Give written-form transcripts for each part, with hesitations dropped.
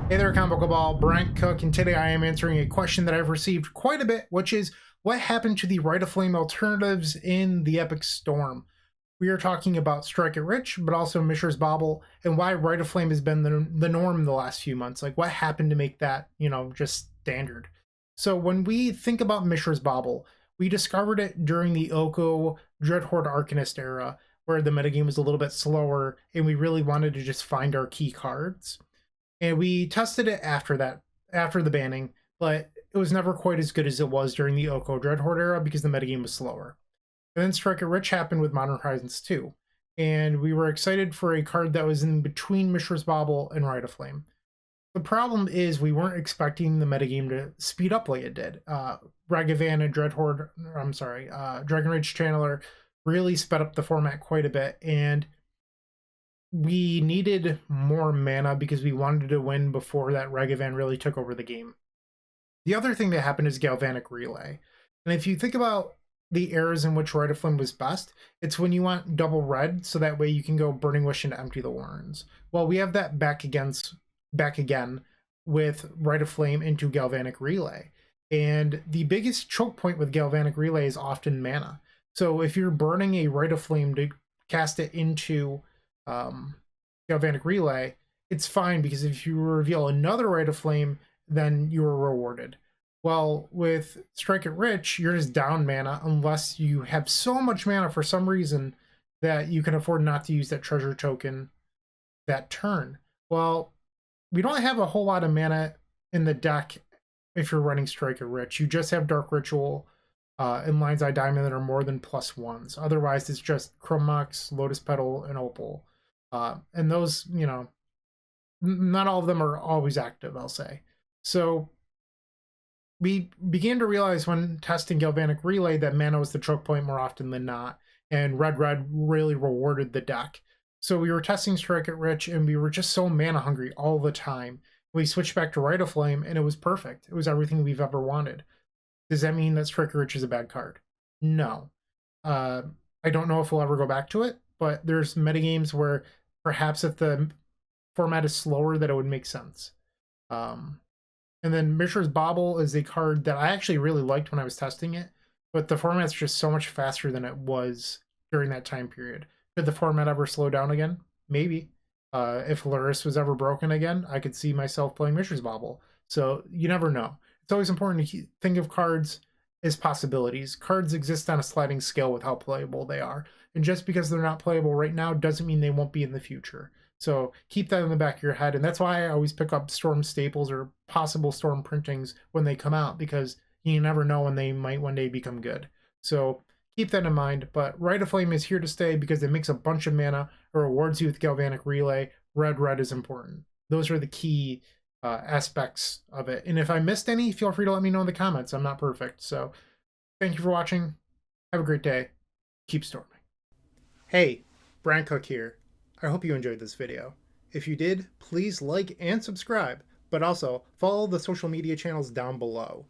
Hey there, Comic Ball, Bryant Cook, and today I am answering a question that I've received quite a bit, which is what happened to the Rite of Flame alternatives in the Epic Storm? We are talking about Strike It Rich, but also Mishra's Bauble, and why Rite of Flame has been the norm the last few months. Like, what happened to make that, just standard? So, when we think about Mishra's Bauble, we discovered it during the Oko Dreadhorde Arcanist era, where the metagame was a little bit slower, and we really wanted to just find our key cards. And we tested it after that, after the banning, but it was never quite as good as it was during the Oko Dreadhorde era because the metagame was slower. And then Strike It Rich happened with Modern Horizons 2. And we were excited for a card that was in between Mishra's Bauble and Rite of Flame. The problem is we weren't expecting the metagame to speed up like it did. Ragavan and Dragon Rage Channeler really sped up the format quite a bit, and we needed more mana because we wanted to win before that Ragavan really took over the game. The other thing that happened is Galvanic Relay. And if you think about the eras in which Rite of Flame was best, it's when you want double red, so that way you can go Burning Wish and empty the Warrens. Well, we have that back again with Rite of Flame into Galvanic Relay. And the biggest choke point with Galvanic Relay is often mana. So if you're burning a Rite of Flame to cast it into Galvanic Relay, it's fine, because if you reveal another Rite of Flame, then you are rewarded. Well, with Strike It Rich, you're just down mana unless you have so much mana for some reason that you can afford not to use that treasure token that turn. Well, we don't have a whole lot of mana in the deck if you're running Strike It Rich. You just have Dark Ritual and Lion's Eye Diamond that are more than +1s. Otherwise, it's just Chrome Mox, Lotus Petal, and Opal. And those, not all of them are always active, I'll say. So we began to realize when testing Galvanic Relay that mana was the choke point more often than not, and red really rewarded the deck. So we were testing Strike It Rich, and we were just so mana hungry all the time. We switched back to Rite of Flame, and it was perfect. It was everything we've ever wanted. Does that mean that Strike It Rich is a bad card? No. I don't know if we'll ever go back to it, but there's metagames where perhaps if the format is slower that it would make sense. And then Mishra's Bauble is a card that I actually really liked when I was testing it, but the format's just so much faster than it was during that time period. Could the format ever slow down again? Maybe. If Luris was ever broken again, I could see myself playing Mishra's Bauble. So you never know. It's always important to think of cards as possibilities. Cards exist on a sliding scale with how playable they are. And just because they're not playable right now doesn't mean they won't be in the future. So keep that in the back of your head. And that's why I always pick up Storm staples or possible Storm printings when they come out, because you never know when they might one day become good. So keep that in mind. But Rite of Flame is here to stay because it makes a bunch of mana, or rewards you with Galvanic Relay. Red is important. Those are the key aspects of it. And if I missed any, feel free to let me know in the comments. I'm not perfect. So thank you for watching. Have a great day. Keep storming. Hey, Bryant Cook here. I hope you enjoyed this video. If you did, please like and subscribe, but also follow the social media channels down below.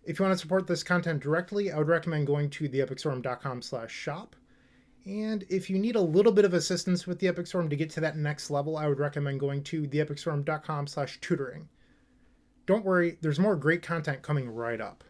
If you want to support this content directly, I would recommend going to theepicstorm.com/shop. And if you need a little bit of assistance with the Epic Storm to get to that next level, I would recommend going to theepicstorm.com/tutoring. Don't worry, there's more great content coming right up.